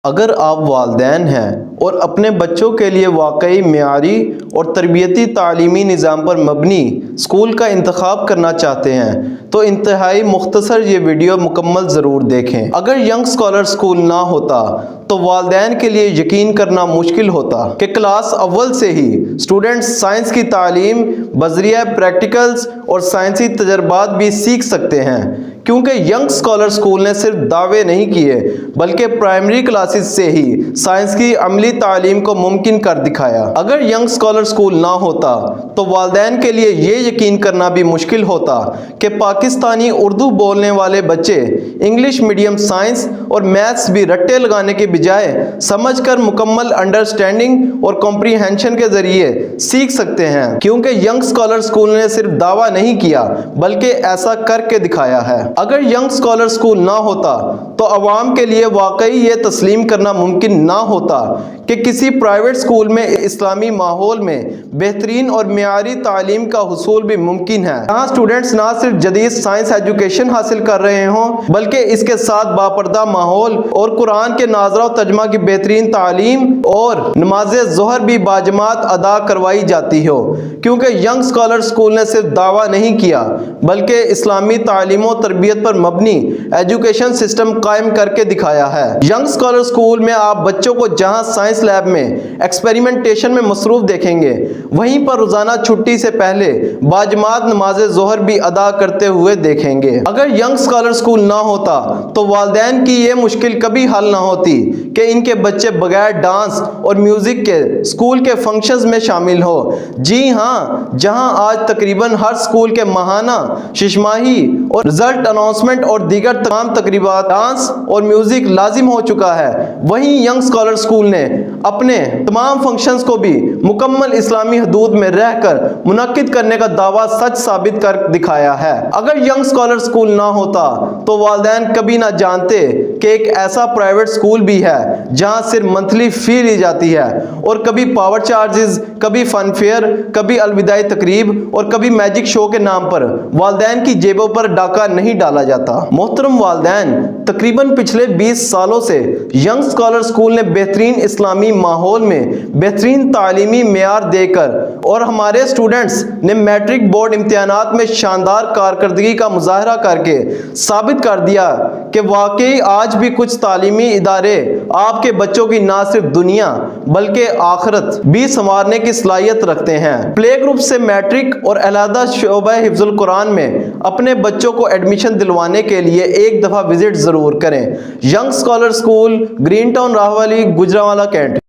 اگر آپ والدین ہیں اور اپنے بچوں کے لیے واقعی معیاری اور تربیتی تعلیمی نظام پر مبنی اسکول کا انتخاب کرنا چاہتے ہیں تو انتہائی مختصر یہ ویڈیو مکمل ضرور دیکھیں۔ اگر ینگ اسکالر اسکول نہ ہوتا تو والدین کے لیے یقین کرنا مشکل ہوتا کہ کلاس اول سے ہی اسٹوڈنٹس سائنس کی تعلیم بذریعہ پریکٹیکلز اور سائنسی تجربات بھی سیکھ سکتے ہیں، کیونکہ ینگ اسکالر اسکول نے صرف دعوے نہیں کیے بلکہ پرائمری کلاسز سے ہی سائنس کی عملی تعلیم کو ممکن کر دکھایا۔ اگر ینگ اسکالر اسکول نہ ہوتا تو والدین کے لیے یہ یقین کرنا بھی مشکل ہوتا کہ پاکستانی اردو بولنے والے بچے انگلش میڈیم سائنس اور میتھس بھی رٹے لگانے کے بجائے سمجھ کر مکمل انڈرسٹینڈنگ اور کمپریہنشن کے ذریعے سیکھ سکتے ہیں، کیونکہ ینگ اسکالر اسکول نے صرف دعویٰ نہیں کیا بلکہ ایسا کر کے دکھایا ہے۔ اگر ینگ اسکالر اسکول نہ ہوتا تو عوام کے لیے واقعی یہ تسلیم کرنا ممکن نہ ہوتا کہ کسی پرائیویٹ اسکول میں اسلامی ماحول میں بہترین اور معیاری تعلیم کا حصول بھی ممکن ہے، جہاں اسٹوڈنٹس نہ صرف جدید سائنس ایجوکیشن حاصل کر رہے ہوں بلکہ اس کے ساتھ باپردہ ماحول اور قرآن کے ناظرہ و ترجمہ کی بہترین تعلیم اور نماز ظہر بھی باجماعت ادا کروائی جاتی ہو، کیونکہ ینگ اسکالر اسکول نے صرف دعویٰ نہیں کیا بلکہ اسلامی تعلیم و تربیت پر مبنی ایجوکیشن سسٹم قائم کر کے دکھایا ہے۔ ینگ اسکالر اسکول میں آپ بچوں کو جہاں سائنس لیب میں ایکسپیریمنٹیشن میں مصروف دیکھیں گے، وہیں پر روزانہ چھٹی سے پہلے باجماعت نماز ظہر بھی ادا کرتے ہوئے دیکھیں گے۔ اگر ینگ اسکالر اسکول نہ ہوتا تو والدین کی یہ مشکل کبھی حل نہ ہوتی کہ ان کے بچے بغیر ڈانس اور میوزک کے اسکول کے فنکشنز میں شامل ہو۔ جی ہاں، جہاں آج تقریباً ہر اسکول کے ماہانہ، ششماہی اور رزلٹ اناؤنسمنٹ اور دیگر تمام تقریبات ڈانس اور میوزک لازم ہو چکا ہے، وہیں ینگ اسکالر اسکول نے اپنے تمام فنکشنز کو بھی مکمل اسلامی حدود میں رہ کر منعقد کرنے کا دعویٰ سچ ثابت کر دکھایا ہے۔ اگر ینگ اسکالر اسکول نہ ہوتا تو والدین کبھی نہ جانتے کہ ایک ایسا پرائیویٹ اسکول بھی ہے جہاں صرف منتھلی فی لی جاتی ہے اور کبھی پاور چارجز، کبھی فن فیئر، کبھی الوداعی تقریب اور کبھی میجک شو کے نام پر والدین کی جیبوں پر ڈاکہ نہیں ڈالا جاتا۔ محترم والدین، تقریباً پچھلے 20 سالوں سے ینگ اسکالر اسکول نے بہترین اسلامی ماحول میں بہترین تعلیمی معیار دے کر اور ہمارے اسٹوڈنٹس نے میٹرک بورڈ امتحانات میں شاندار کارکردگی کا مظاہرہ کر کے ثابت کر دیا کہ واقعی آج بھی کچھ تعلیمی ادارے آپ کے بچوں کی نہ صرف دنیا بلکہ آخرت بھی سنوارنے کی صلاحیت رکھتے ہیں۔ پلے گروپ سے میٹرک اور علیحدہ شعبہ حفظ القرآن میں اپنے بچوں کو ایڈمیشن دلوانے کے لیے ایک دفعہ وزٹ ضرور کریں۔ Young scholar school, green town, Rahwali, Gujranwala Kent.